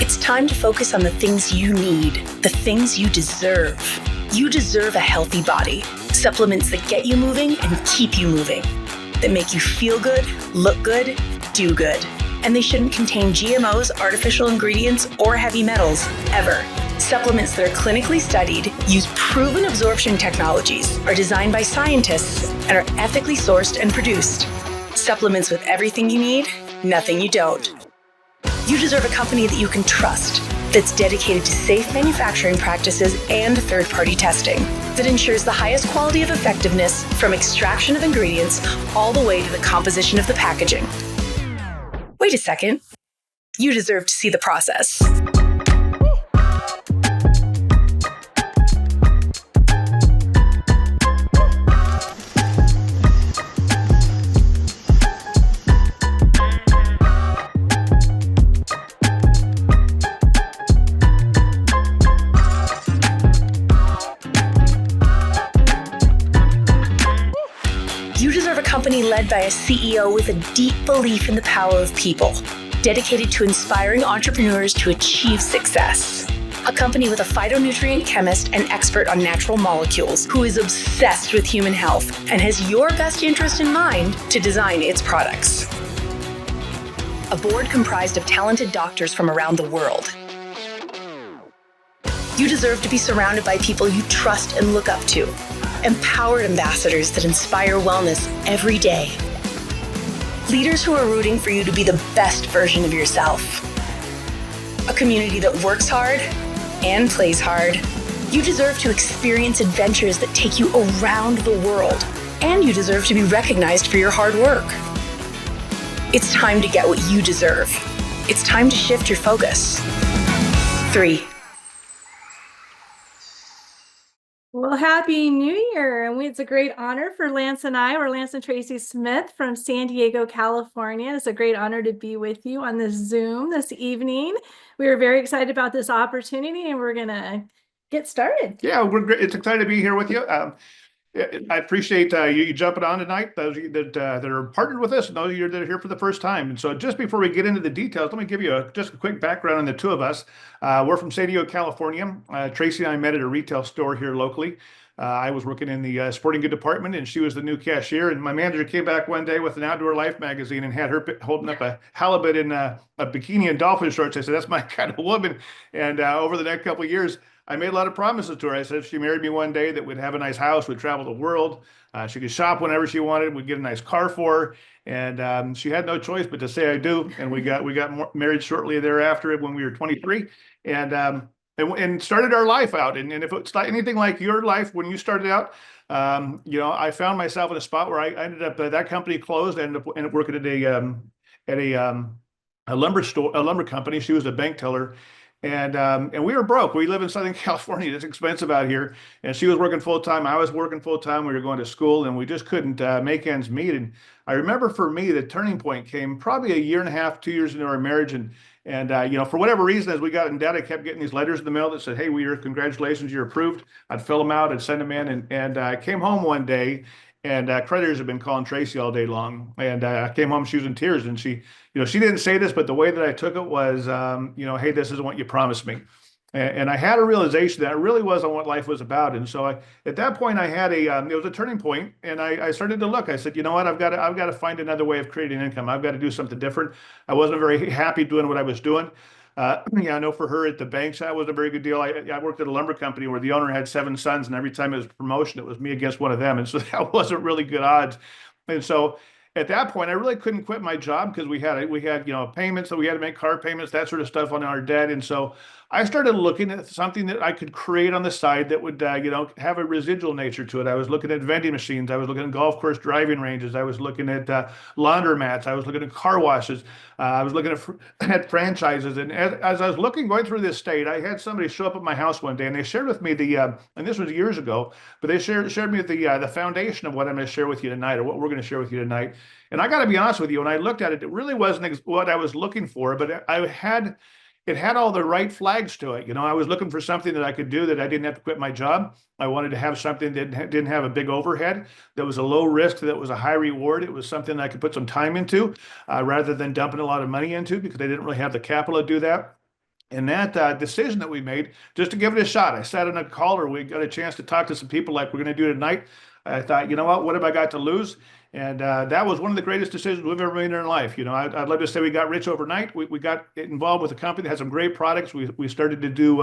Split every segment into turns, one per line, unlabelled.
It's time to focus on the things you need, the things you deserve. You deserve a healthy body. Supplements that get you moving and keep you moving. That make you feel good, look good, do good. And they shouldn't contain GMOs, artificial ingredients, or heavy metals, ever. Supplements that are clinically studied, use proven absorption technologies, are designed by scientists, and are ethically sourced and produced. Supplements with everything you need, nothing you don't. You deserve a company that you can trust, that's dedicated to safe manufacturing practices and third-party testing, that ensures the highest quality of effectiveness from extraction of ingredients all the way to the composition of the packaging. Wait a second. You deserve to see the process. You deserve a company led by a CEO with a deep belief in the power of people, dedicated to inspiring entrepreneurs to achieve success. A company with a phytonutrient chemist and expert on natural molecules who is obsessed with human health and has your best interest in mind to design its products. A board comprised of talented doctors from around the world. You deserve to be surrounded by people you trust and look up to. Empowered ambassadors that inspire wellness every day. Leaders who are rooting for you to be the best version of yourself. A community that works hard and plays hard. You deserve to experience adventures that take you around the world, and you deserve to be recognized for your hard work. It's time to get what you deserve. It's time to shift your focus. 3.
Well, Happy New Year. And it's a great honor for Lance and I. We're Lance and Tracey Smith from San Diego, California. It's a great honor to be with you on this Zoom this evening. We are very excited about this opportunity, and we're going to get started.
Yeah, it's excited to be here with you. I appreciate you jumping on tonight, those of you that are partnered with us, and those of you that are here for the first time. And so just before we get into the details, let me give you just a quick background on the two of us. We're from San Diego, California. Tracy and I met at a retail store here locally. I was working in the sporting good department, and she was the new cashier. And my manager came back one day with an Outdoor Life magazine and had her holding up a halibut in a bikini and dolphin shorts. I said, that's my kind of woman. And over the next couple of years, I made a lot of promises to her. I said if she married me one day that we'd have a nice house, we'd travel the world, she could shop whenever she wanted, we'd get a nice car for her. And she had no choice but to say I do. And we got married shortly thereafter when we were 23, and started our life out. And if it's like anything like your life when you started out, I found myself in a spot where I ended up that company closed. I ended up working at a lumber company. She was a bank teller. And we were broke. We live in Southern California. It's expensive out here. And she was working full time. I was working full time. We were going to school, and we just couldn't make ends meet. And I remember for me, the turning point came probably a year and a half, 2 years into our marriage. And for whatever reason, as we got in debt, I kept getting these letters in the mail that said, "Hey, congratulations, you're approved." I'd fill them out. I'd send them in. And I came home one day, and creditors had been calling Tracy all day long. And I came home, she was in tears, and she didn't say this, but the way that I took it was, hey, this isn't what you promised me. And I had a realization that it really wasn't what life was about. And so at that point, I had it was a turning point, and I started to look. I said, you know what, I've got to find another way of creating income. I've got to do something different. I wasn't very happy doing what I was doing. I know for her at the banks, that was a very good deal. I worked at a lumber company where the owner had 7 sons, and every time it was a promotion, it was me against one of them. And so that wasn't really good odds. And so at that point, I really couldn't quit my job because we had payments that we had to make, car payments, that sort of stuff on our debt. And so I started looking at something that I could create on the side that would, have a residual nature to it. I was looking at vending machines. I was looking at golf course driving ranges. I was looking at laundromats. I was looking at car washes. I was looking at franchises. And as I was going through this state, I had somebody show up at my house one day, and they shared with me and this was years ago, but they shared me the foundation of what I'm going to share with you tonight, or what we're going to share with you tonight. And I got to be honest with you, when I looked at it, it really wasn't what I was looking for, but it had all the right flags to it. I was looking for something that I could do that I didn't have to quit my job. I wanted to have something that didn't have a big overhead, that was a low risk, that was a high reward. It was something that I could put some time into rather than dumping a lot of money into, because I didn't really have the capital to do that. And that decision that we made, just to give it a shot, I sat in a caller. We got a chance to talk to some people like we're going to do tonight. I thought, you know what have I got to lose? And that was one of the greatest decisions we've ever made in our life. You know, I'd love to say we got rich overnight. We got involved with a company that had some great products. We started to do,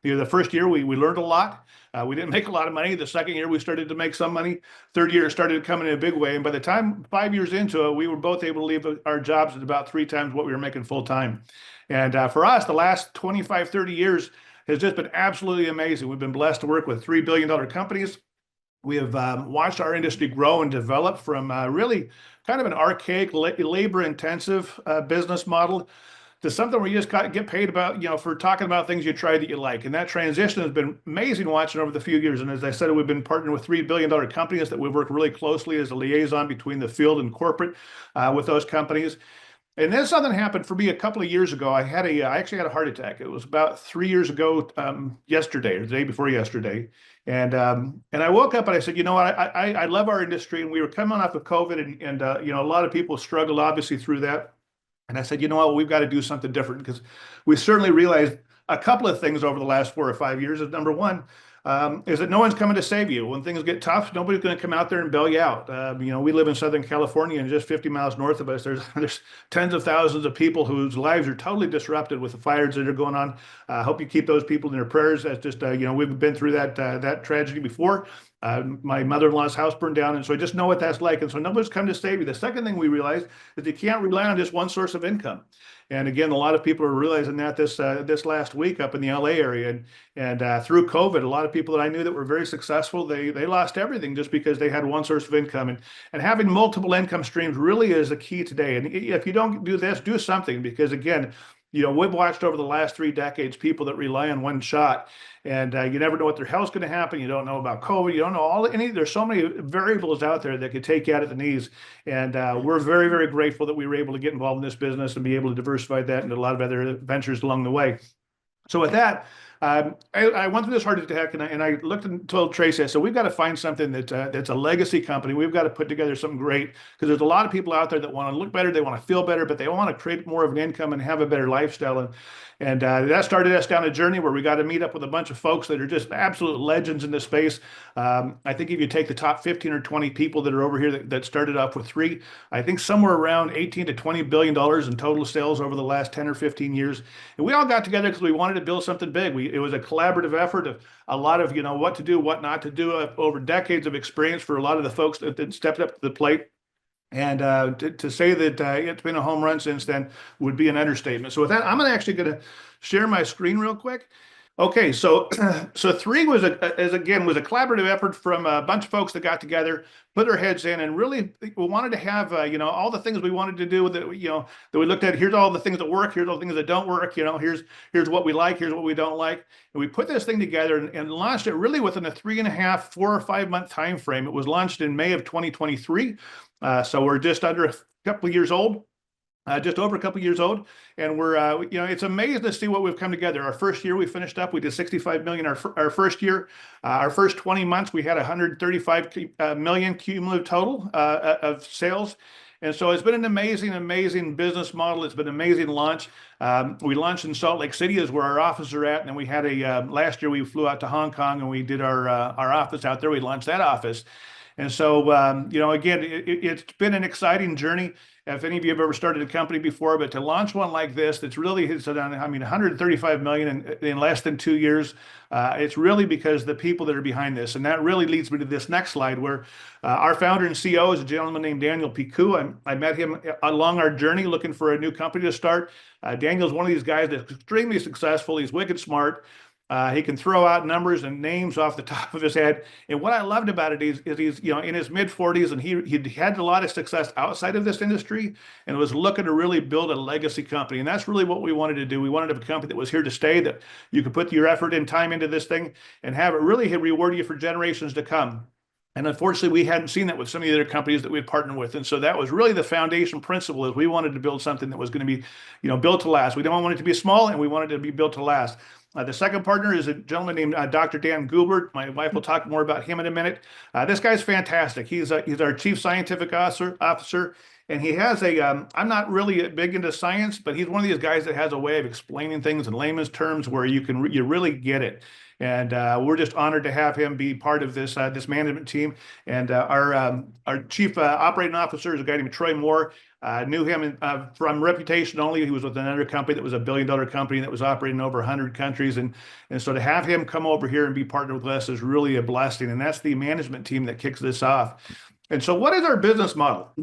the first year we learned a lot. We didn't make a lot of money. The second year we started to make some money. Third year it started coming in a big way. And by the time 5 years into it, we were both able to leave our jobs at about 3 times what we were making full time. And for us, the last 25, 30 years has just been absolutely amazing. We've been blessed to work with $3 billion companies. We have watched our industry grow and develop from really kind of an archaic, labor-intensive business model to something where you just get paid about, for talking about things you try that you like. And that transition has been amazing watching over the few years. And as I said, we've been partnering with $3 billion companies that we've worked really closely as a liaison between the field and corporate with those companies. And then something happened for me a couple of years ago. I actually had a heart attack. It was about 3 years ago, yesterday, or the day before yesterday. And I woke up and I said, you know what, I love our industry. And we were coming off of COVID and a lot of people struggled obviously through that. And I said, you know what, we've got to do something different, because we certainly realized a couple of things over the last 4 or 5 years. Is number one, is that no one's coming to save you. When things get tough, nobody's going to come out there and bail you out. We live in Southern California, and just 50 miles north of us, there's tens of thousands of people whose lives are totally disrupted with the fires that are going on. I hope you keep those people in your prayers. That's just, we've been through that tragedy before. My mother-in-law's house burned down, and so I just know what that's like. And so nobody's come to save you. The second thing we realized is you can't rely on just one source of income. And again, a lot of people are realizing that this last week up in the LA area, and through COVID, a lot of people that I knew that were very successful, they lost everything just because they had one source of income. And having multiple income streams really is the key today. And if you don't do this, do something, because again, we've watched over the last 3 decades people that rely on one shot, and you never know what their health's going to happen. You don't know about COVID. You don't know there's so many variables out there that could take you out at the knees. And we're very, very grateful that we were able to get involved in this business and be able to diversify that into a lot of other ventures along the way. So with that, I went through this heart attack, and I looked and told Tracey, I said, we've got to find something that's a legacy company. We've got to put together something great, because there's a lot of people out there that want to look better, they want to feel better, but they want to create more of an income and have a better lifestyle. And that started us down a journey where we got to meet up with a bunch of folks that are just absolute legends in this space. I think if you take the top 15 or 20 people that are over here that started off with 3, I think somewhere around 18 to $20 billion in total sales over the last 10 or 15 years. And we all got together because we wanted to build something big. It was a collaborative effort of a lot of, what to do, what not to do, over decades of experience for a lot of the folks that stepped up to the plate. And to say that it's been a home run since then would be an understatement. So with that, I'm actually going to share my screen real quick. Okay, so 3 was a collaborative effort from a bunch of folks that got together, put their heads in, and really we wanted to have all the things we wanted to do that that we looked at. Here's all the things that work. Here's all the things that don't work. Here's what we like. Here's what we don't like. And we put this thing together and launched it really within a 3.5, 4 or 5 month time frame. It was launched in May of 2023, so we're just under a couple of years old. Just over a couple of years old, and we're it's amazing to see what we've come together. Our first year we finished up, we did 65 million. Our first year, our first 20 months, we had 135 million cumulative total of sales. And so it's been an amazing business model. It's been an amazing launch. We launched in Salt Lake City, is where our offices are at, and then we had last year we flew out to Hong Kong and we did our office out there. We launched that office. And so, again, it's been an exciting journey. If any of you have ever started a company before, but to launch one like this, that's really, 135 million in less than 2 years. It's really because the people that are behind this. And that really leads me to this next slide, where our founder and CEO is a gentleman named Daniel Piku. I met him along our journey looking for a new company to start. Daniel's one of these guys that's extremely successful. He's wicked smart. He can throw out numbers and names off the top of his head. And what I loved about it is he's in his mid-40s, and he had a lot of success outside of this industry and was looking to really build a legacy company. And that's really what we wanted to do. We wanted to have a company that was here to stay, that you could put your effort and time into this thing and have it really reward you for generations to come. And unfortunately, we hadn't seen that with some of the other companies that we had partnered with. And so that was really the foundation principle, is we wanted to build something that was going to be, built to last. We don't want it to be small, and we wanted it to be built to last. The second partner is a gentleman named Dr. Dan Gubert. My wife will talk more about him in a minute. This guy's fantastic. He's our chief scientific officer. And he has I'm not really big into science, but he's one of these guys that has a way of explaining things in layman's terms where you really get it. And we're just honored to have him be part of this management team. And our chief operating officer is a guy named Troy Moore. Knew him from reputation only. He was with another company that was $1 billion company that was operating in over 100 countries. And so to have him come over here and be partnered with us is really a blessing. And that's the management team that kicks this off. And so what is our business model?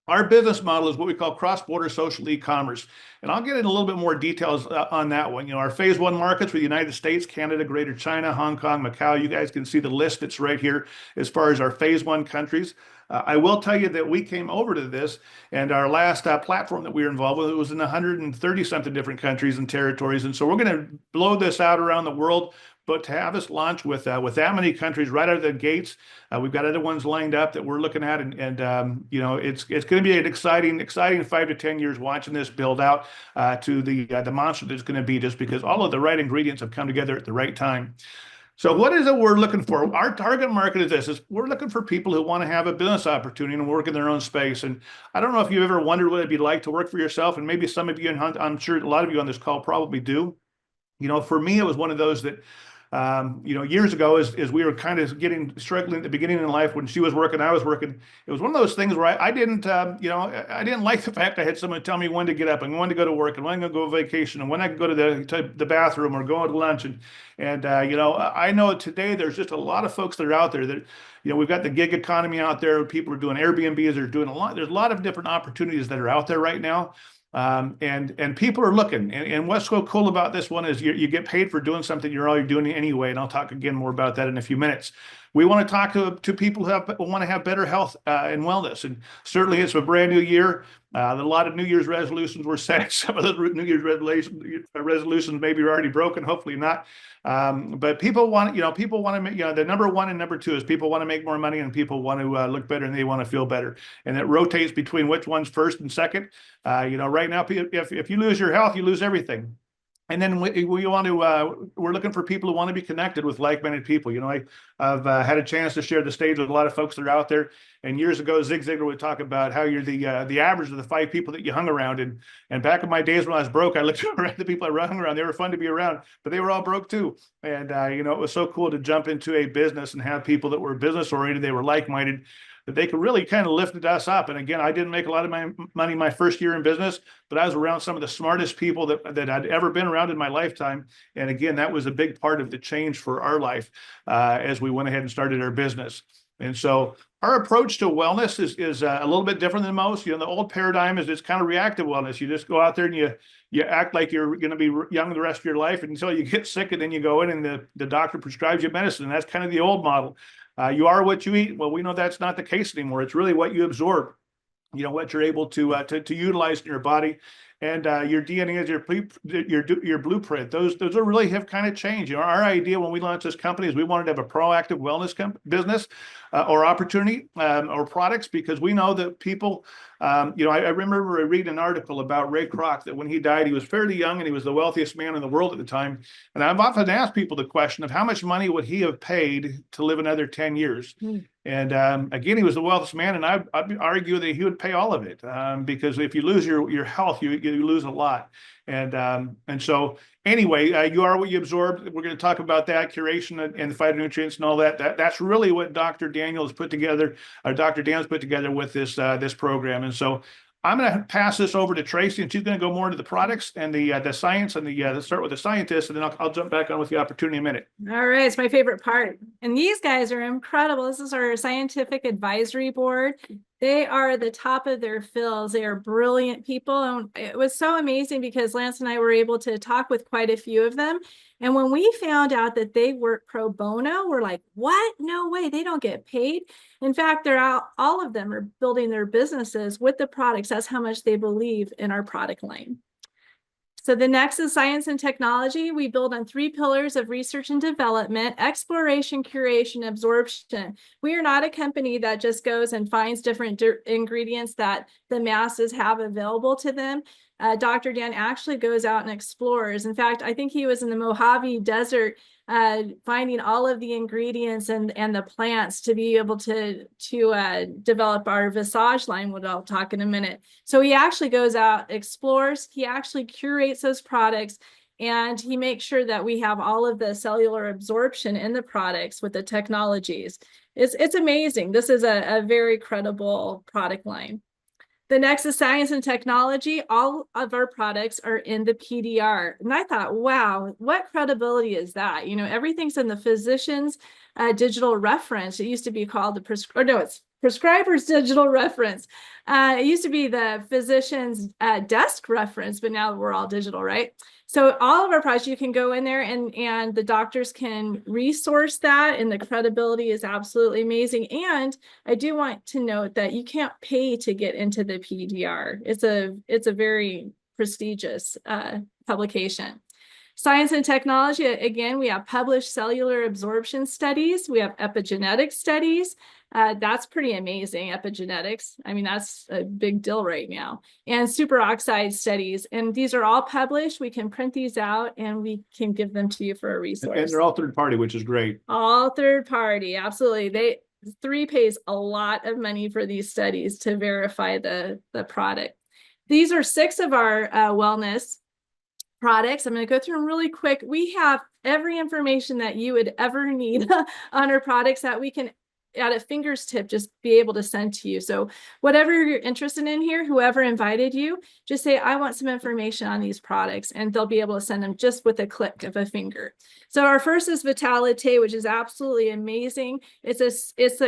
Our business model is what we call cross-border social e-commerce. And I'll get into a little bit more details on that one. Our phase one markets were the United States, Canada, Greater China, Hong Kong, Macau. You guys can see the list that's right here as far as our phase one countries. I will tell you that we came over to this, and our last platform that we were involved with, it was in 130 something different countries and territories. And so we're going to blow this out around the world. But to have us launch with that many countries right out of the gates, we've got other ones lined up that we're looking at, and it's going to be an exciting 5 to 10 years watching this build out to the monster that's going to be, just because all of the right ingredients have come together at the right time. So what is it we're looking for? Our target market is this: we're looking for people who want to have a business opportunity and work in their own space. And I don't know if you've ever wondered what it'd be like to work for yourself, and maybe some of you, and I'm sure a lot of you on this call probably do. For me, it was one of those that. Years ago, as we were kind of struggling at the beginning in life, when she was working, I was working. It was one of those things where I didn't like the fact I had someone tell me when to get up and when to go to work and when to go on vacation and when I could go to the bathroom or go to lunch. And I know today there's just a lot of folks that are out there that, we've got the gig economy out there. People are doing Airbnbs. They're doing a lot. There's a lot of different opportunities that are out there right now. And people are looking, and what's so cool about this one is you get paid for doing something you're already doing anyway. And I'll talk again more about that in a few minutes. We want to talk to people who want to have better health and wellness. And certainly it's a brand new year. A lot of New Year's resolutions were set. Some of those New Year's resolutions maybe are already broken, hopefully not. But people want to make, the number one and number two is people want to make more money, and people want to look better, and they want to feel better. And it rotates between which one's first and second. Right now, if you lose your health, you lose everything. And then we're looking for people who want to be connected with like-minded people. I've had a chance to share the stage with a lot of folks that are out there. And years ago, Zig Ziglar would talk about how you're the average of the 5 people that you hung around. And back in my days when I was broke, I looked around the people I hung around. They were fun to be around, but they were all broke too. And it was so cool to jump into a business and have people that were business oriented. They were like-minded, that they could really kind of lifted us up. And again, I didn't make a lot of my money my first year in business, but I was around some of the smartest people that I'd ever been around in my lifetime. And again, that was a big part of the change for our life as we went ahead and started our business. And so our approach to wellness is a little bit different than most. The old paradigm is it's kind of reactive wellness. You just go out there and you act like you're going to be young the rest of your life until you get sick, and then you go in and the doctor prescribes you medicine. And that's kind of the old model. You are what you eat. Well, we know that's not the case anymore. It's really what you absorb, what you're able to utilize in your body, and your DNA is your blueprint. Those are really have kind of changed. Our idea when we launched this company is we wanted to have a proactive wellness business or opportunity or products, because we know that people. I remember reading an article about Ray Kroc, that when he died, he was fairly young and he was the wealthiest man in the world at the time. And I've often asked people the question of how much money would he have paid to live another 10 years? And again, he was the wealthiest man, and I'd argue that he would pay all of it, because if you lose your health, you lose a lot. And so anyway, you are what you absorb. We're going to talk about that, curation and the phytonutrients and all that. That's really what Dr. Daniel's put together, or Dr. Dan's put together with this program. And so I'm going to pass this over to Tracey, and she's going to go more into the products and the science, and let's start with the scientists, and then I'll jump back on with the opportunity in a minute.
All right, it's my favorite part. And these guys are incredible. This is our scientific advisory board. They are the top of their fields. They are brilliant people. And it was so amazing because Lance and I were able to talk with quite a few of them. And when we found out that they work pro bono, we're like, what? No way. They don't get paid. In fact, all of them are building their businesses with the products. That's how much they believe in our product line. So the next is science and technology. We build on 3 pillars of research and development: exploration, curation, absorption. We are not a company that just goes and finds different ingredients that the masses have available to them. Dr. Dan actually goes out and explores. In fact, I think he was in the Mojave Desert finding all of the ingredients and the plants to be able to develop our Visage line, which I'll talk in a minute. So he actually goes out, explores, he actually curates those products, and he makes sure that we have all of the cellular absorption in the products with the technologies. It's amazing. This is a very credible product line. The next is science and technology. All of our products are in the PDR. And I thought, wow, what credibility is that? You know, everything's in the physician's digital reference. It used to be called it's prescriber's digital reference. It used to be the physician's desk reference, but now we're all digital, right? So all of our products, you can go in there and the doctors can resource that, and the credibility is absolutely amazing. And I do want to note that you can't pay to get into the PDR. It's a very prestigious publication. Science and technology, again, we have published cellular absorption studies. We have epigenetic studies. That's pretty amazing, epigenetics. I mean, that's a big deal right now. And superoxide studies. And these are all published. We can print these out and we can give them to you for a resource.
And they're all third party, which is great.
All third party, absolutely. 3 pays a lot of money for these studies to verify the product. These are 6 of our wellness products. I'm going to go through them really quick. We have every information that you would ever need on our products that we can, at a finger's tip, just be able to send to you. So whatever you're interested in here, whoever invited you, just say, I want some information on these products, and they'll be able to send them just with a click of a finger. So our first is Vitalite, which is absolutely amazing. It's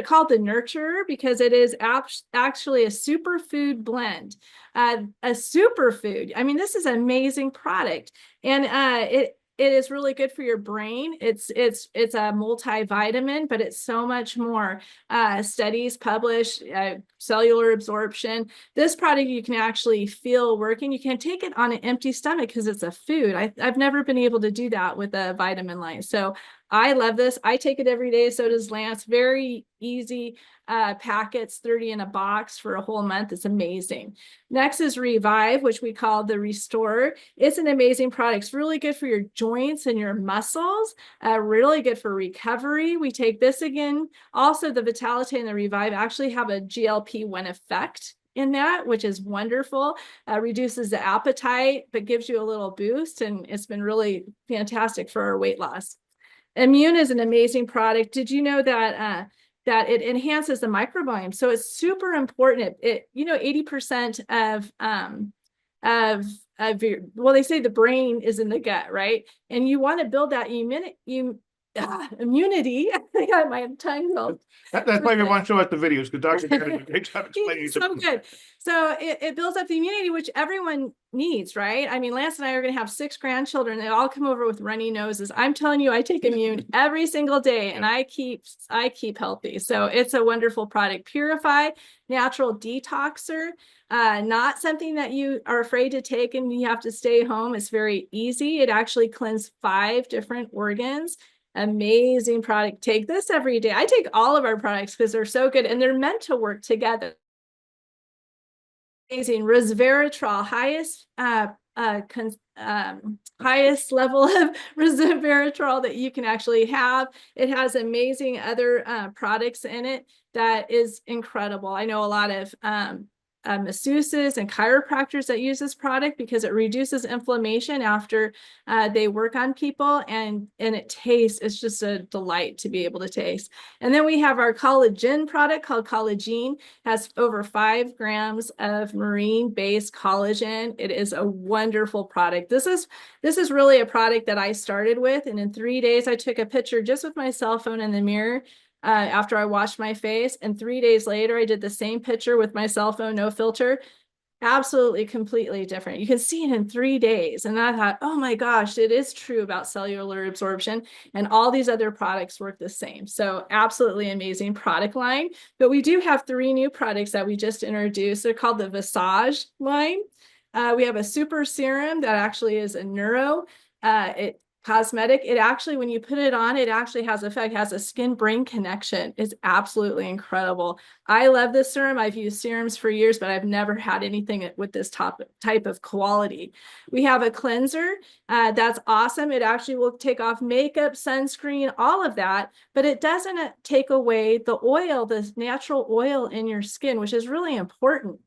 called the Nurturer because it is actually a superfood blend. A superfood. I mean, this is an amazing product, and it is really good for your brain. It's a multivitamin, but it's so much more. Studies published, cellular absorption. This product you can actually feel working. You can take it on an empty stomach because it's a food. I've never been able to do that with a vitamin line. So I love this. I take it every day. So does Lance. Very easy packets, 30 in a box for a whole month. It's amazing. Next is Revive, which we call the Restore. It's an amazing product. It's really good for your joints and your muscles. Really good for recovery. We take this again. Also, the Vitalite and the Revive actually have a GLP-1 effect in that, which is wonderful. Reduces the appetite, but gives you a little boost. And it's been really fantastic for our weight loss. Immune is an amazing product. Did you know that that it enhances the microbiome? So it's super important. It 80% of your, well, they say the brain is in the gut, right? And you want to build that immunity. I got my tongue rolled.
That's why we want to show us the videos, because Dr. did a great job explaining it.
So good. So it builds up the immunity, which everyone needs, right? I mean, Lance and I are going to have 6 grandchildren. They all come over with runny noses. I'm telling you, I take Immune every single day, and I keep healthy. So it's a wonderful product. Purify, natural detoxer. Not something that you are afraid to take and you have to stay home. It's very easy. It actually cleanses 5 different organs. Amazing product. Take this every day. I take all of our products because they're so good and they're meant to work together. Amazing. Resveratrol, highest highest level of resveratrol that you can actually have. It has amazing other products in it that is incredible. I know a lot of masseuses and chiropractors that use this product because it reduces inflammation after they work on people, and it tastes, it's just a delight to be able to taste. And then we have our collagen product called Collagen. Has over 5 grams of marine-based collagen. It is a wonderful product. This is really a product that I started with, and in 3 days I took a picture just with my cell phone in the mirror after I washed my face, and 3 days later I did the same picture with my cell phone, no filter. Absolutely, completely different. You can see it in 3 days. And I thought, oh my gosh, it is true about cellular absorption, and all these other products work the same. So absolutely amazing product line. But we do have 3 new products that we just introduced. They're called the Visage line. We have a super serum that actually is a neuro. cosmetic. It actually, when you put it on, it actually has effect, has a skin-brain connection. It's absolutely incredible. I love this serum. I've used serums for years, but I've never had anything with this type of quality. We have a cleanser. That's awesome. It actually will take off makeup, sunscreen, all of that, but it doesn't take away the oil, the natural oil in your skin, which is really important.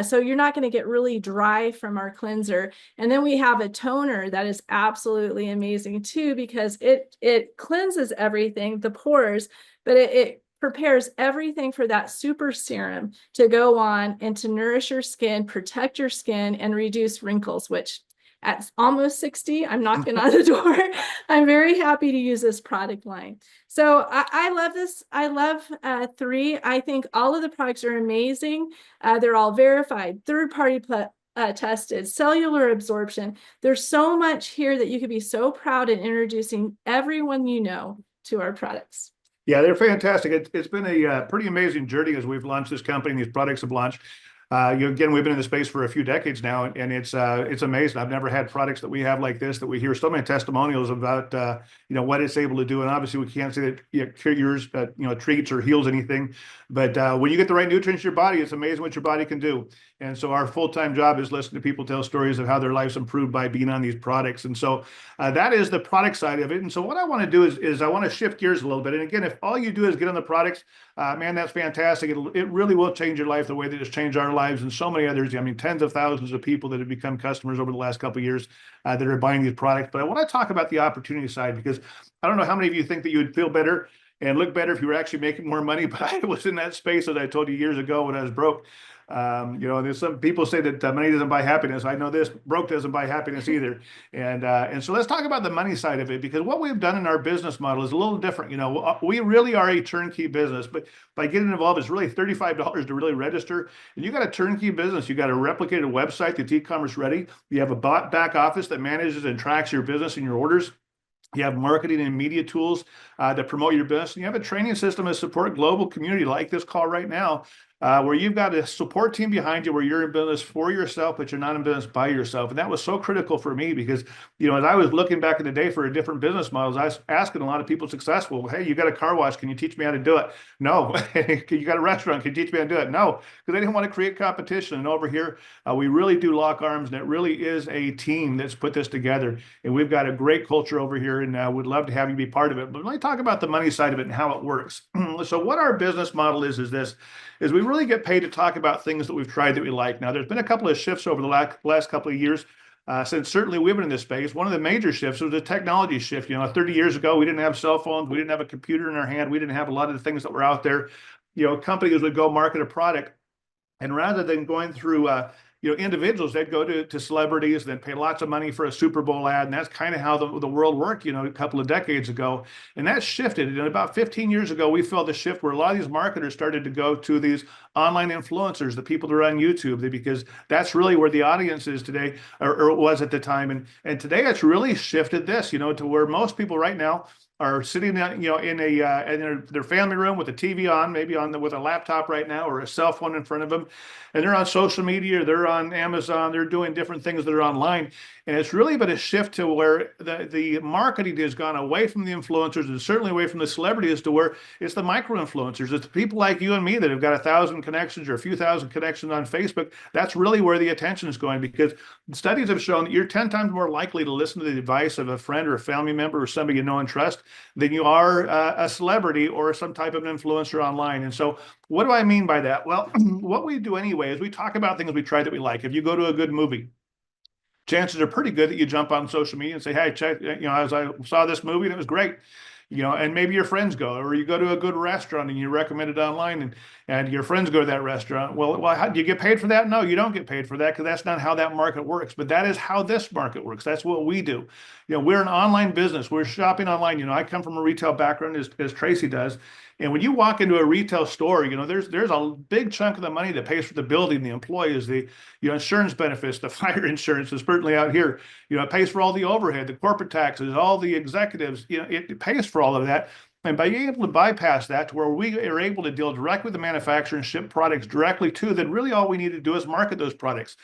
So you're not going to get really dry from our cleanser. And then we have a toner that is absolutely amazing too, because it cleanses everything, the pores, but it prepares everything for that super serum to go on and to nourish your skin, protect your skin, and reduce wrinkles, which at almost 60, I'm knocking on the door. I'm very happy to use this product line. So I love this. I love 3. I think all of the products are amazing. They're all verified, third-party tested, cellular absorption. There's so much here that you could be so proud in introducing everyone you know to our products.
Yeah, they're fantastic. It's been a pretty amazing journey as we've launched this company and these products have launched. Again, we've been in the space for a few decades now, and it's amazing. I've never had products that we have like this, that we hear so many testimonials about, what it's able to do. And obviously, we can't say that cures, treats or heals anything. But when you get the right nutrients in your body, it's amazing what your body can do. And so our full-time job is listening to people tell stories of how their life's improved by being on these products. And so that is the product side of it. And so what I want to do is I want to shift gears a little bit. And again, if all you do is get on the products, man, that's fantastic. It really will change your life the way that it's changed our lives and so many others. I mean, tens of thousands of people that have become customers over the last couple of years that are buying these products. But I want to talk about the opportunity side, because I don't know how many of you think that you would feel better and look better if you were actually making more money. But I was in that space, as I told you years ago, when I was broke. There's some people say that money doesn't buy happiness. I know this, broke doesn't buy happiness either. And so let's talk about the money side of it, because what we've done in our business model is a little different. We really are a turnkey business, but by getting involved, it's really $35 to really register. And you got a turnkey business. You got a replicated website that's e-commerce ready. You have a back office that manages and tracks your business and your orders. You have marketing and media tools that promote your business. And you have a training system to support global community like this call right now, where you've got a support team behind you, where you're in business for yourself, but you're not in business by yourself. And that was so critical for me, because, as I was looking back in the day for a different business models, I was asking a lot of people successful, hey, you got a car wash, can you teach me how to do it? No. You got a restaurant, can you teach me how to do it? No, because they didn't want to create competition. And over here, we really do lock arms, and it really is a team that's put this together. And we've got a great culture over here, and would love to have you be part of it. But let me talk about the money side of it and how it works. So what our business model is we really get paid to talk about things that we've tried that we like. Now, there's been a couple of shifts over the last couple of years since certainly we've been in this space. One of the major shifts was a technology shift. 30 years ago, we didn't have cell phones. We didn't have a computer in our hand. We didn't have a lot of the things that were out there. Companies would go market a product, and rather than going through individuals, they'd go to celebrities, then pay lots of money for a Super Bowl ad. And that's kind of how the world worked, a couple of decades ago. And that shifted. And about 15 years ago, we felt the shift where a lot of these marketers started to go to these online influencers, the people that are on YouTube, because that's really where the audience is today, or it was at the time. And today it's really shifted this, to where most people right now are sitting, in their family room with a TV on, maybe with a laptop right now, or a cell phone in front of them, and they're on social media, they're on Amazon, they're doing different things that are online. And it's really been a shift to where the marketing has gone away from the influencers, and certainly away from the celebrities, to where it's the micro influencers. It's the people like you and me that have got 1,000 connections or a few thousand connections on Facebook. That's really where the attention is going, because studies have shown that you're 10 times more likely to listen to the advice of a friend or a family member or somebody you know and trust than you are a celebrity or some type of influencer online. And so what do I mean by that? Well, what we do anyway is we talk about things we tried that we like. If you go to a good movie, chances are pretty good that you jump on social media and say, hey, check, as I saw this movie and it was great. And maybe your friends go, or you go to a good restaurant and you recommend it online, and your friends go to that restaurant. Well, how do you get paid for that? No, you don't get paid for that, because that's not how that market works. But that is how this market works. That's what we do. We're an online business. We're shopping online. I come from a retail background, as Tracy does. And when you walk into a retail store, there's a big chunk of the money that pays for the building, the employees, the insurance benefits, the fire insurance is certainly out here. It pays for all the overhead, the corporate taxes, all the executives. It pays for all of that. And by being able to bypass that to where we are able to deal directly with the manufacturer and ship products directly to, then really all we need to do is market those products.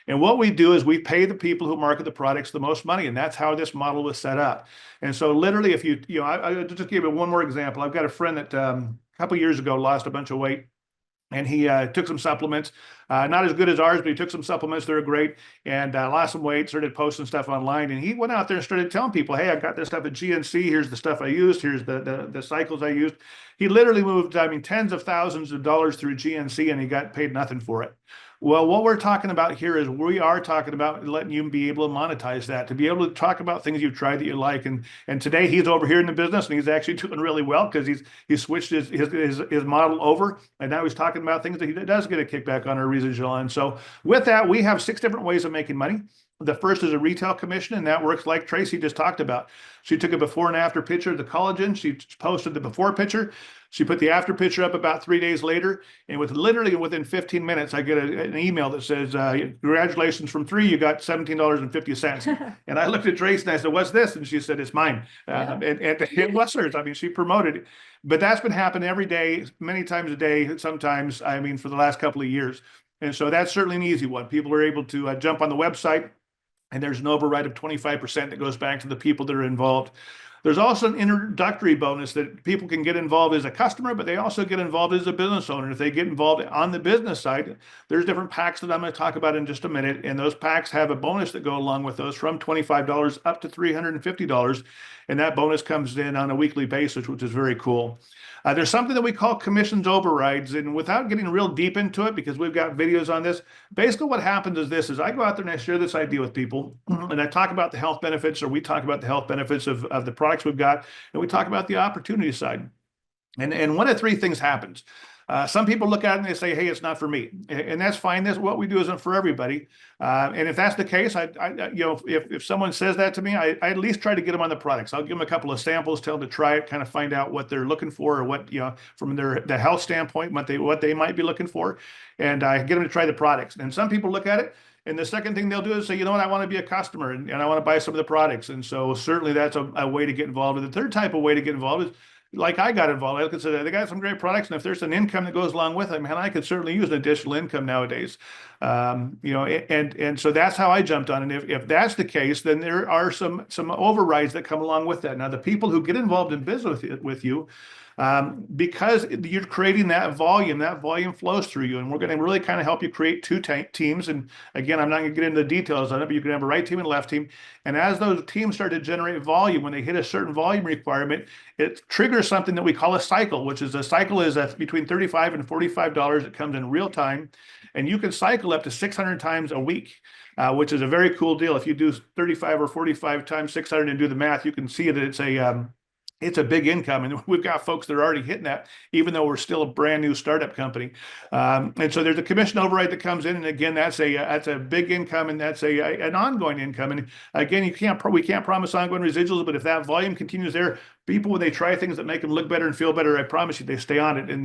And what we do is we pay the people who market the products the most money, and that's how this model was set up. And so literally, if I just give you one more example. I've got a friend that a couple years ago lost a bunch of weight, and he took some supplements, not as good as ours, but he took some supplements. They're great, and lost some weight, started posting stuff online. And he went out there and started telling people, hey, I got this stuff at GNC. Here's the stuff I used. Here's the cycles I used. He literally moved, tens of thousands of dollars through GNC, and he got paid nothing for it. Well, what we're talking about here is we are talking about letting you be able to monetize that, to be able to talk about things you've tried that you like. And today he's over here in the business, and he's actually doing really well because he's switched his model over, and now he's talking about things that he does get a kickback on or residual on. So with that, we have 6 different ways of making money. The first is a retail commission, and that works like Tracy just talked about. She took a before and after picture of the collagen. She posted the before picture. She put the after picture up about 3 days later, and literally within 15 minutes, I get an email that says, congratulations from 3, you got $17.50. And I looked at Tracy and I said, what's this? And she said, it's mine. And it was hers. I mean, she promoted it. But that's been happening every day, many times a day, sometimes, for the last couple of years. And so that's certainly an easy one. People are able to jump on the website, and there's an override of 25% that goes back to the people that are involved. There's also an introductory bonus that people can get involved as a customer, but they also get involved as a business owner. If they get involved on the business side, there's different packs that I'm going to talk about in just a minute. And those packs have a bonus that go along with those from $25 up to $350. And that bonus comes in on a weekly basis, which is very cool. There's something that we call commissions overrides, and without getting real deep into it, because we've got videos on this, basically what happens is I go out there and I share this idea with people, and I talk about the health benefits, or we talk about the health benefits of the products we've got, and we talk about the opportunity side. And one of 3 things happens. Some people look at it and they say, hey, it's not for me. And that's fine. That's what we do isn't for everybody. And if that's the case, if someone says that to me, I at least try to get them on the products. I'll give them a couple of samples, tell them to try it, kind of find out what they're looking for, or what, from the health standpoint, what they might be looking for. And I get them to try the products. And some people look at it, and the second thing they'll do is say, you know what, I want to be a customer, and I want to buy some of the products. And so certainly that's a way to get involved. And the third type of way to get involved is, like I got involved. I consider they got some great products, and if there's an income that goes along with it, man, I could certainly use an additional income nowadays. And so that's how I jumped on. And if that's the case, then there are some overrides that come along with that. Now, the people who get involved in business with you, because you're creating that volume flows through you, and we're going to really kind of help you create 2 teams. And again, I'm not going to get into the details on it, but you can have a right team and a left team. And as those teams start to generate volume, when they hit a certain volume requirement, it triggers something that we call a cycle, which is between $35 and $45. It comes in real time, and you can cycle up to 600 times a week. Which is a very cool deal. If you do 35 or 45 times 600 and do the math, you can see that it's a big income, and we've got folks that are already hitting that, even though we're still a brand new startup company. And so there's a commission override that comes in, and again, that's a big income, and that's an ongoing income. And again, we can't promise ongoing residuals, but if that volume continues there, people, when they try things that make them look better and feel better, I promise you, they stay on it. And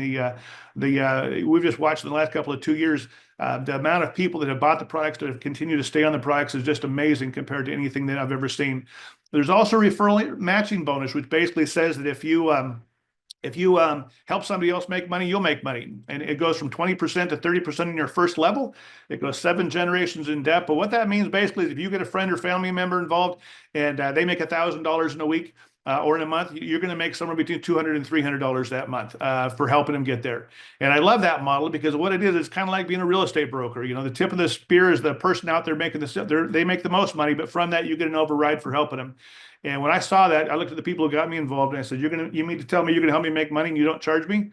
we've just watched in the last couple of 2 years, the amount of people that have bought the products that have continued to stay on the products is just amazing compared to anything that I've ever seen. There's also a referral matching bonus, which basically says that if you help somebody else make money, you'll make money. And it goes from 20% to 30% in your first level. It goes 7 generations in depth. But what that means basically is if you get a friend or family member involved, and they make $1,000 in a week, or in a month, you're going to make somewhere between $200 and $300 that month for helping them get there. And I love that model, because what it is, it's kind of like being a real estate broker. The tip of the spear is the person out there making they make the most money, but from that, you get an override for helping them. And when I saw that, I looked at the people who got me involved, and I said, you mean to tell me you're going to help me make money and you don't charge me?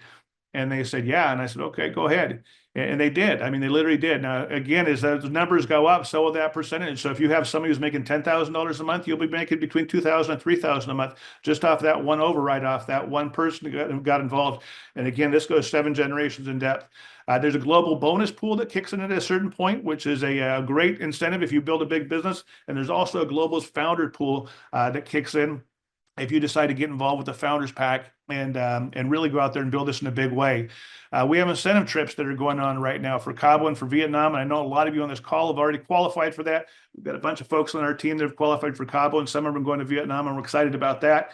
And they said, yeah. And I said, okay, go ahead. And they did. I mean, they literally did. Now, again, as those numbers go up, so will that percentage. So if you have somebody who's making $10,000 a month, you'll be making between $2,000 and $3,000 a month just off that one override, off that one person who got involved. And again, this goes 7 generations in depth. There's a global bonus pool that kicks in at a certain point, which is a great incentive if you build a big business. And there's also a global founder pool that kicks in. if you decide to get involved with the Founders Pack and really go out there and build this in a big way. We have incentive trips that are going on right now for Cabo and for Vietnam. And I know a lot of you on this call have already qualified for that. We've got a bunch of folks on our team that have qualified for Cabo, and some of them are going to Vietnam, and we're excited about that.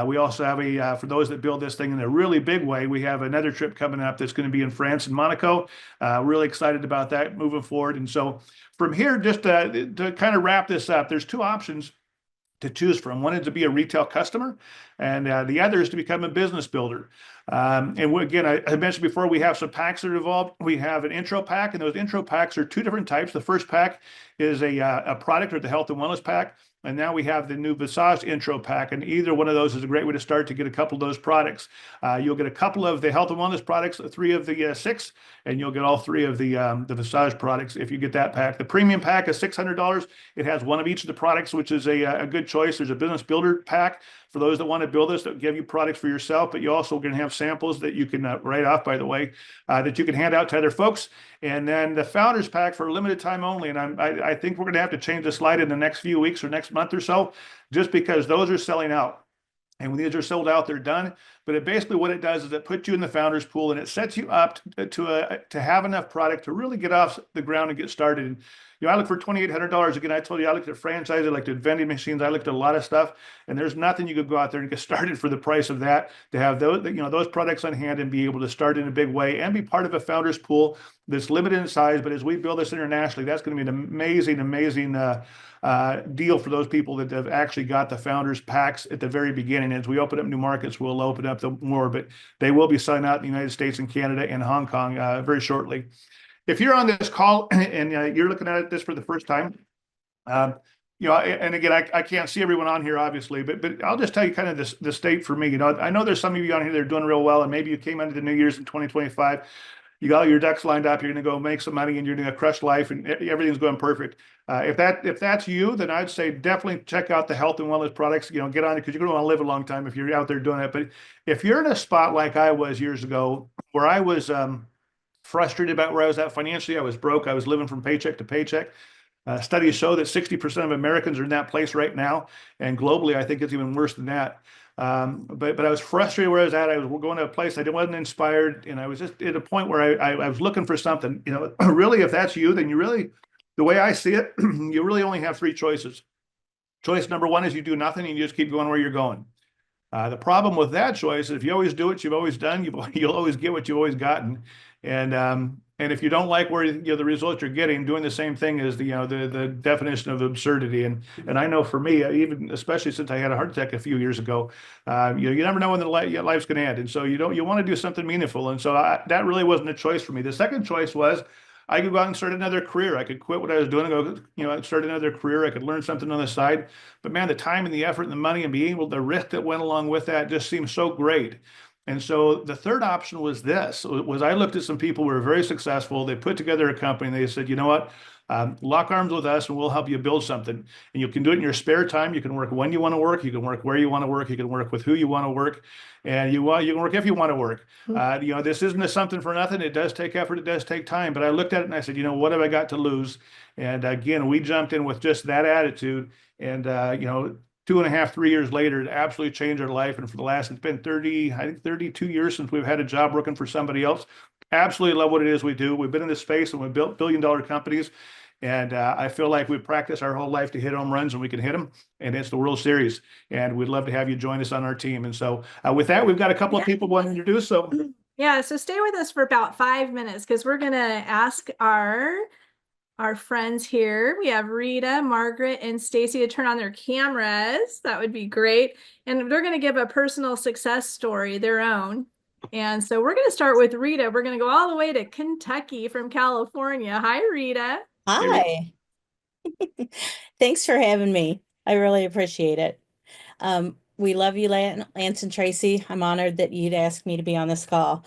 We also have for those that build this thing in a really big way, we have another trip coming up that's going to be in France and Monaco. Really excited about that moving forward. And so from here, just to kind of wrap this up, there's two options to choose from. One is to be a retail customer, and the other is to become a business builder. Again, I mentioned before, we have some packs that are involved. We have an intro pack, and those intro packs are two different types. The first pack is a product, or the health and wellness pack. And now we have the new Visage intro pack, and either one of those is a great way to start to get a couple of those products. You'll get a couple of the health and wellness products, 3 of the 6, and you'll get all 3 of the Visage products if you get that pack. The premium pack is $600. It has one of each of the products, which is a good choice. There's a business builder pack for those that want to build this, that give you products for yourself, but you also going to have samples that you can write off, by the way, that you can hand out to other folks. And then the Founders Pack for a limited time only. And I think we're going to have to change the slide in the next few weeks or next month or so, just because those are selling out. And when these are sold out, they're done. But basically what it does is it puts you in the founders pool, and it sets you up to have enough product to really get off the ground and get started. And, I look for $2,800. Again, I told you I looked at franchise, I looked at vending machines, I looked at a lot of stuff, and there's nothing you could go out there and get started for the price of that, to have those, those products on hand and be able to start in a big way and be part of a founders pool that's limited in size. But as we build this internationally, that's going to be an amazing deal for those people that have actually got the founders packs at the very beginning. As we open up new markets, we'll open up more, but they will be selling out in the United States and Canada and Hong Kong very shortly. If you're on this call and you're looking at this for the first time, and again, I can't see everyone on here, obviously, but I'll just tell you kind of the state for me. I know there's some of you on here that are doing real well, and maybe you came into the New Year's in 2025. You got all your ducks lined up. You're going to go make some money, and you're going to crush life, and everything's going perfect. If that's you, then I'd say definitely check out the health and wellness products. Get on it, because you're going to want to live a long time if you're out there doing it. But if you're in a spot like I was years ago, where I was frustrated about where I was at financially, I was broke. I was living from paycheck to paycheck. Studies show that 60% of Americans are in that place right now, and globally, I think it's even worse than that. But I was frustrated where I was at. I was going to a place I wasn't inspired, and I was just at a point where I was looking for something. Really, if that's you, then the way I see it, you really only have 3 choices. Choice number 1 is you do nothing and you just keep going where you're going. The problem with that choice is if you always do what you've always done, you'll always get what you've always gotten. And if you don't like where the results you're getting, doing the same thing is the definition of absurdity. And I know for me, even especially since I had a heart attack a few years ago, you never know when life's going to end, and so you want to do something meaningful. And so that really wasn't a choice for me. The second choice was I could go out and start another career. I could quit what I was doing and go, start another career. I could learn something on the side. But man, the time and the effort and the money and being able, the risk that went along with that just seemed so great. And so the third option was I looked at some people who were very successful. They put together a company, and they said, you know what? Lock arms with us and we'll help you build something. And you can do it in your spare time. You can work when you want to work. You can work where you want to work. You can work with who you want to work. And you can work if you want to work. This isn't something for nothing. It does take effort. It does take time. But I looked at it and I said, what have I got to lose? And again, we jumped in with just that attitude. And, 2.5, 3 years later, it absolutely changed our life. And for the last, it's been 32 years since we've had a job working for somebody else. Absolutely love what it is we do. We've been in this space and we've built billion-dollar companies. And I feel like we've practiced our whole life to hit home runs, and we can hit them. And it's the World Series. And we'd love to have you join us on our team. And so with that, we've got a couple of people we want to introduce. So
stay with us for about 5 minutes, because we're going to ask our friends here. We have Rita, Margaret, and Stacy to turn on their cameras. That would be great. And they're going to give a personal success story, their own. And so we're going to start with Rita. We're going to go all the way to Kentucky from California. Hi, Rita.
Hi. Thanks for having me. I really appreciate it. We love you, Lance and Tracey. I'm honored that you'd ask me to be on this call.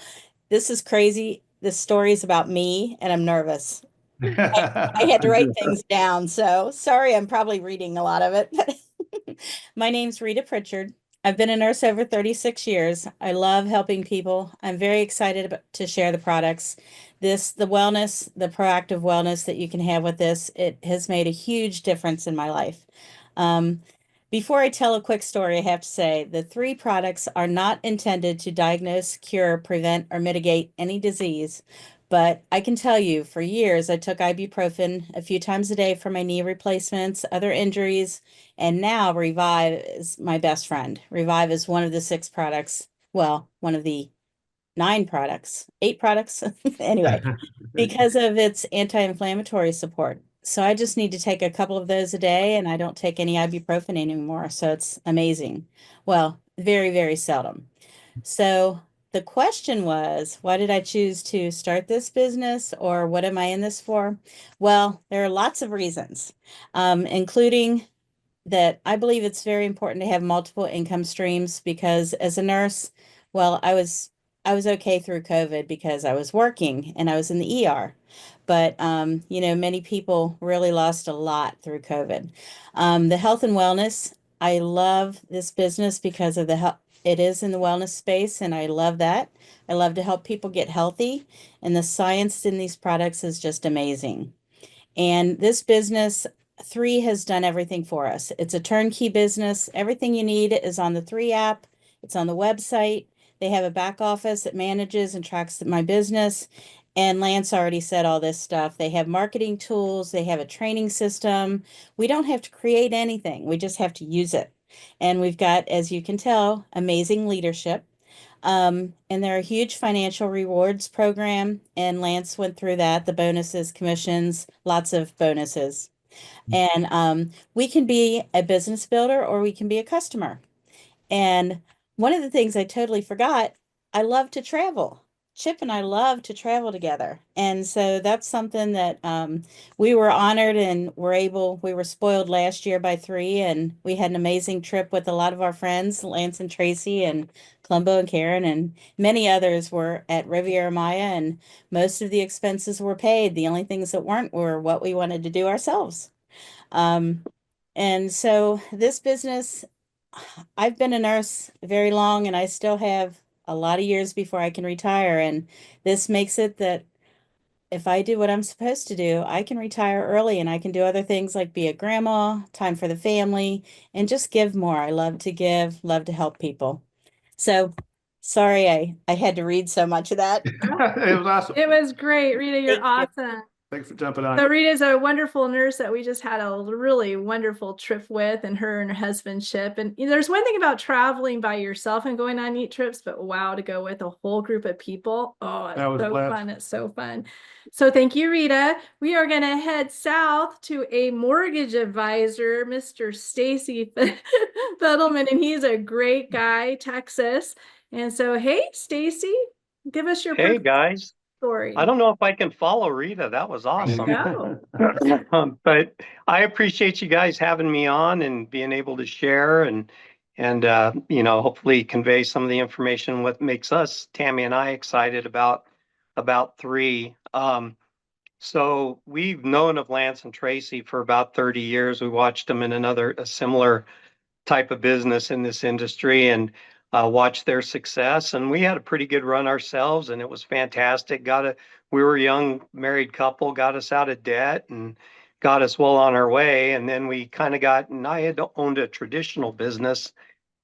This is crazy. This story is about me, and I'm nervous. I had to write things down, so sorry, I'm probably reading a lot of it. My name's Rita Pritchard. I've been a nurse over 36 years. I love helping people. I'm very excited to share the products. The wellness, the proactive wellness that you can have with this, it has made a huge difference in my life. Before I tell a quick story, I have to say the 3 products are not intended to diagnose, cure, prevent, or mitigate any disease. But I can tell you, for years, I took ibuprofen a few times a day for my knee replacements, other injuries, and now Revive is my best friend. Revive is one of the 6 products, well, one of the 9 products, 8 products, anyway, because of its anti-inflammatory support. So I just need to take a couple of those a day, and I don't take any ibuprofen anymore. So it's amazing. Well, very, very seldom. So the question was, why did I choose to start this business, or what am I in this for? Well, there are lots of reasons, including that I believe it's very important to have multiple income streams because as a nurse, well, I was okay through COVID because I was working and I was in the ER. But many people really lost a lot through COVID. The health and wellness, I love this business because of the health. It is in the wellness space, and I love that. I love to help people get healthy, and the science in these products is just amazing. And this business, 3 has done everything for us. It's a turnkey business. Everything you need is on the 3 app. It's on the website. They have a back office that manages and tracks my business. And Lance already said all this stuff. They have marketing tools. They have a training system. We don't have to create anything. We just have to use it. And we've got, as you can tell, amazing leadership. And they're a huge financial rewards program, and Lance went through that, the bonuses, commissions, lots of bonuses. And we can be a business builder or we can be a customer. And one of the things I totally forgot, I love to travel. Chip and I love to travel together. And so that's something that we were honored and we were spoiled last year by 3. And we had an amazing trip with a lot of our friends, Lance and Tracy and Columbo and Karen, and many others were at Riviera Maya. And most of the expenses were paid. The only things that weren't were what we wanted to do ourselves. And so this business, I've been a nurse very long and I still have a lot of years before I can retire. And this makes it that if I do what I'm supposed to do, I can retire early and I can do other things like be a grandma, time for the family, and just give more. I love to give, love to help people. So sorry, I had to read so much of that.
It was awesome.
It was great, Rita. You're
Thank you.
awesome.
Thanks for jumping on.
So Rita's a wonderful nurse that we just had a really wonderful trip with, and her husband Chip. And there's one thing about traveling by yourself and going on neat trips, but wow, to go with a whole group of people. Oh, it's
That was
so
blessed.
fun. It's so fun. So thank you, Rita. We are going to head south to a mortgage advisor, Mr. Stacy Fiedelman, and he's a great guy, Texas. And so, hey, Stacy, give us your
Hey guys,
story.
I don't know if I can follow Rita. That was awesome.
No.
But I appreciate you guys having me on and being able to share and hopefully convey some of the information what makes us, Tammy and I, excited about 3. So we've known of Lance and Tracy for about 30 years. We watched them in a similar type of business in this industry and watched their success. And we had a pretty good run ourselves, and it was fantastic. We were a young married couple, got us out of debt and got us well on our way. And then we kind of and I had owned a traditional business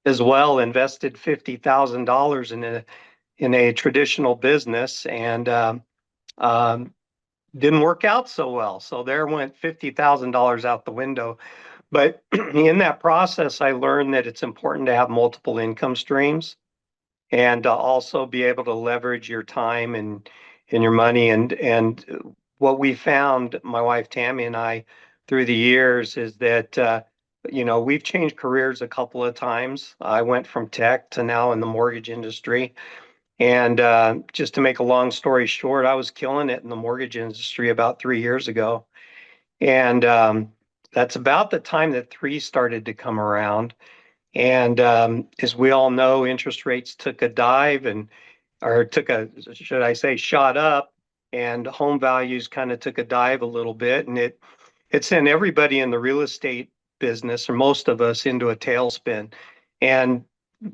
as well, invested $50,000 in a traditional business, and didn't work out so well. So there went $50,000 out the window. But in that process, I learned that it's important to have multiple income streams and also be able to leverage your time and your money. And what we found, my wife Tammy and I, through the years, is that we've changed careers a couple of times. I went from tech to now in the mortgage industry. And just to make a long story short, I was killing it in the mortgage industry about 3 years ago. And that's about the time that 3 started to come around. And as we all know, interest rates took a dive should I say, shot up, and home values kind of took a dive a little bit. And it sent everybody in the real estate business, or most of us, into a tailspin. And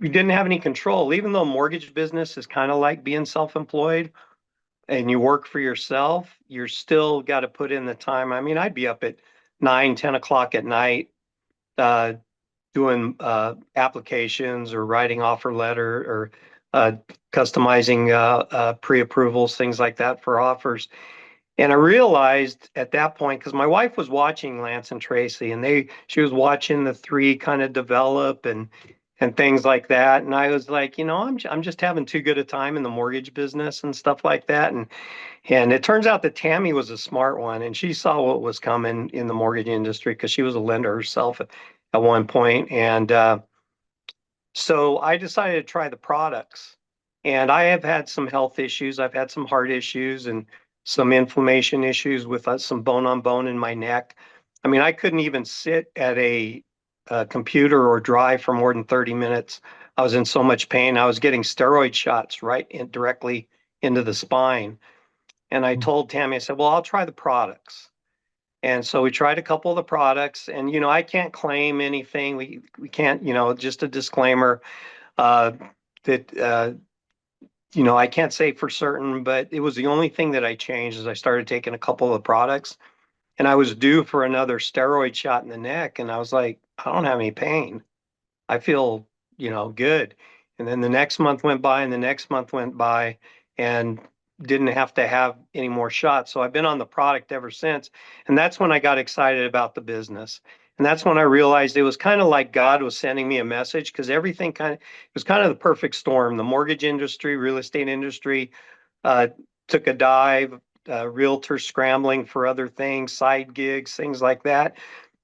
we didn't have any control, even though mortgage business is kind of like being self-employed and you work for yourself, you're still got to put in the time. I mean, I'd be up at 9, 10 o'clock at night, doing applications or writing offer letter or customizing pre-approvals, things like that for offers. And I realized at that point, because my wife was watching Lance and Tracey, and she was watching the three kind of develop and things like that. And I was like, I'm just having too good a time in the mortgage business and stuff like that. And it turns out that Tammy was a smart one, and she saw what was coming in the mortgage industry because she was a lender herself at one point. And so I decided to try the products. And I have had some health issues. I've had some heart issues and some inflammation issues with some bone on bone in my neck. I mean, I couldn't even sit at a computer or drive for more than 30 minutes. I was in so much pain. I was getting steroid shots directly into the spine. And I told Tammy, I said, well, I'll try the products. And so we tried a couple of the products, and, I can't claim anything. We can't, just a disclaimer that, I can't say for certain, but it was the only thing that I changed as I started taking a couple of the products. And I was due for another steroid shot in the neck. And I was like, I don't have any pain. I feel, good. And then the next month went by and the next month went by and didn't have to have any more shots. So I've been on the product ever since. And that's when I got excited about the business. And that's when I realized it was kind of like God was sending me a message, because everything it was kind of the perfect storm. The mortgage industry, real estate industry took a dive, realtors scrambling for other things, side gigs, things like that.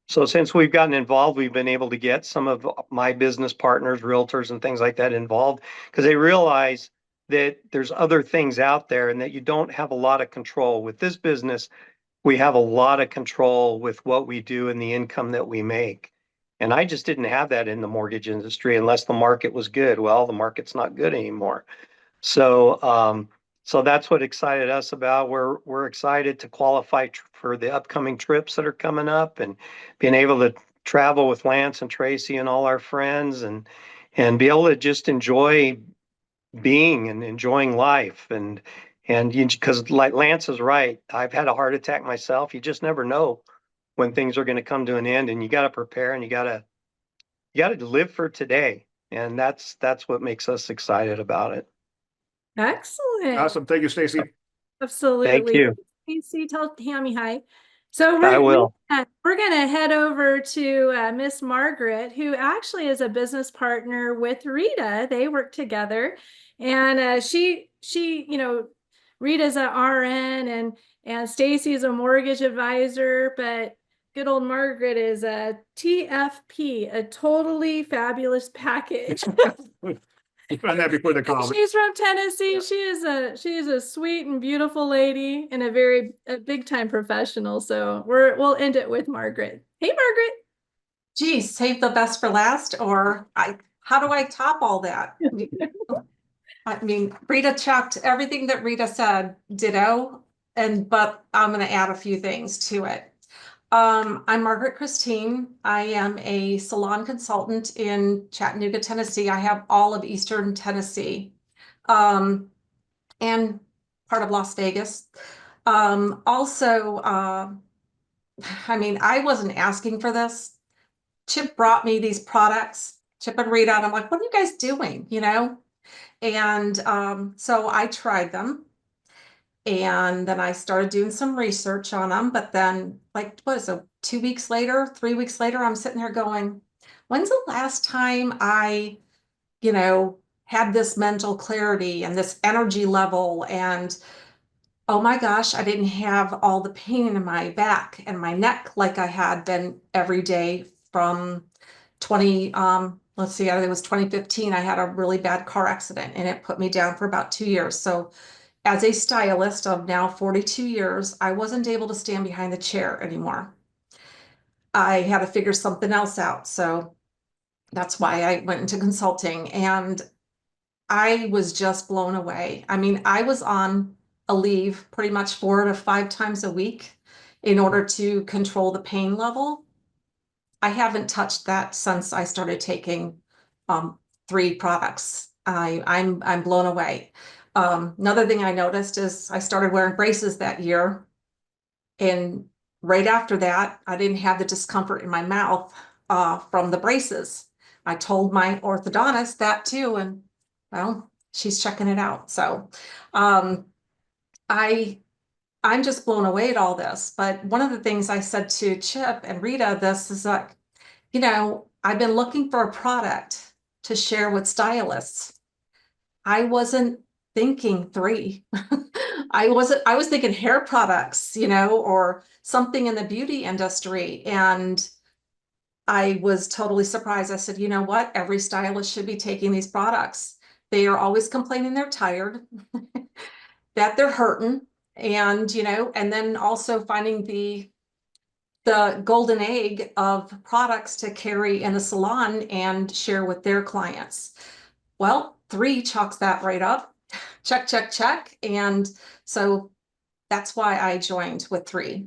So since we've gotten involved, we've been able to get some of my business partners, realtors and things like that involved, because they realize that there's other things out there and that you don't have a lot of control. With this business, we have a lot of control with what we do and the income that we make. And I just didn't have that in the mortgage industry unless the market was good. Well, the market's not good anymore. So that's what excited us about. We're excited to qualify for the upcoming trips that are coming up, and being able to travel with Lance and Tracey and all our friends, and be able to just enjoy being and enjoying life. And because like Lance is right, I've had a heart attack myself. You just never know when things are going to come to an end, and you got to prepare, and you got to live for today. And that's what makes us excited about it.
Excellent.
Awesome. Thank you, Stacy.
Absolutely.
Thank you.
Stacy, tell Tammy hi. So
I will.
we're going to head over to Miss Margaret, who actually is a business partner with Rita. They work together, and she Rita's an RN, and Stacy's a mortgage advisor, but good old Margaret is a TFP, a totally fabulous package.
You found that before the call.
She's from Tennessee. Yeah. She is a sweet and beautiful lady and a big time professional. So we'll end it with Margaret. Hey, Margaret.
Geez, save the best for last, or how do I top all that? I mean, Rita checked everything that Rita said, ditto, but I'm going to add a few things to it. I'm Margaret Christine. I am a salon consultant in Chattanooga, Tennessee. I have all of Eastern Tennessee, and part of Las Vegas. Also, I mean, I wasn't asking for this. Chip brought me these products, Chip and Rita, and I'm like, what are you guys doing? And so I tried them. And then I started doing some research on them. But then, like, 2 weeks later, 3 weeks later, I'm sitting here going, when's the last time I, had this mental clarity and this energy level? And oh my gosh, I didn't have all the pain in my back and my neck like I had been every day from I think it was 2015. I had a really bad car accident, and it put me down for about 2 years. So as a stylist of now 42 years, I wasn't able to stand behind the chair anymore. I had to figure something else out. So that's why I went into consulting, and I was just blown away. I mean, I was on a leave pretty much 4 to 5 times a week in order to control the pain level. I haven't touched that since I started taking 3 products. I'm blown away. Another thing I noticed is I started wearing braces that year, and right after that, I didn't have the discomfort in my mouth from the braces. I told my orthodontist that too, and well, she's checking it out. So I'm just blown away at all this. But one of the things I said to Chip and Rita, this is like, you know, I've been looking for a product to share with stylists. I wasn't thinking 3. I was thinking hair products, you know, or something in the beauty industry. And I was totally surprised. I said, you know what? Every stylist should be taking these products. They are always complaining they're tired, that they're hurting, and, you know, and then also finding the golden egg of products to carry in a salon and share with their clients. Well, 3 chalks that right up. Check, check, check. And so that's why I joined with 3.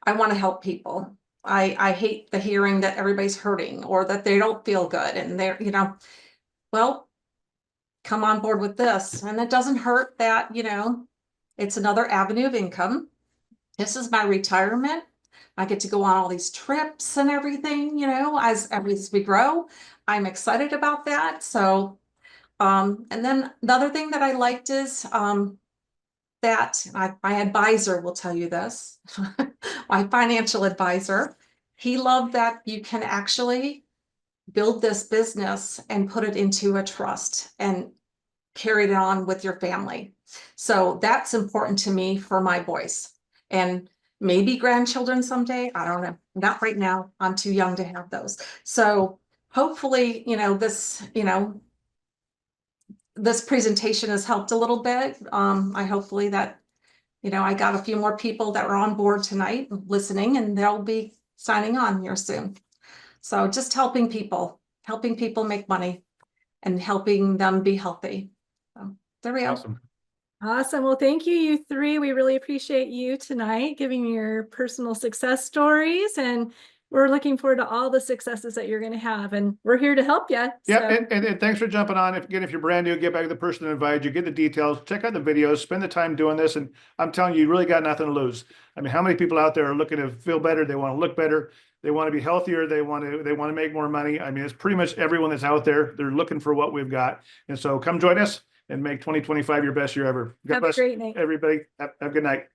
I want to help people. I hate the hearing that everybody's hurting or that they don't feel good and they're, you know, well, come on board with this. And it doesn't hurt that, you know, it's another avenue of income. This is my retirement. I get to go on all these trips and everything, you know, as we grow. I'm excited about that. So, and then the other thing that I liked is that my advisor will tell you this, my financial advisor, he loved that you can actually build this business and put it into a trust and carry it on with your family. So that's important to me for my boys and maybe grandchildren someday. I don't know, not right now. I'm too young to have those. So hopefully, you know, this presentation has helped a little bit. I hopefully that, you know, I got a few more people that were on board tonight listening, and they'll be signing on here soon. So just helping people make money and helping them be healthy. So there we go.
Awesome.
Awesome. Well, thank you, you 3. We really appreciate you tonight giving your personal success stories, and we're looking forward to all the successes that you're going to have, and we're here to help you.
Yeah, and thanks for jumping on. If you're brand new, get back to the person that invited you, get the details, check out the videos, spend the time doing this, and I'm telling you, you really got nothing to lose. I mean, how many people out there are looking to feel better? They want to look better. They want to be healthier. They want to make more money. I mean, it's pretty much everyone that's out there. They're looking for what we've got. And so come join us and make 2025 your best year ever. God
Have a
bless
great night.
everybody. Have a good night.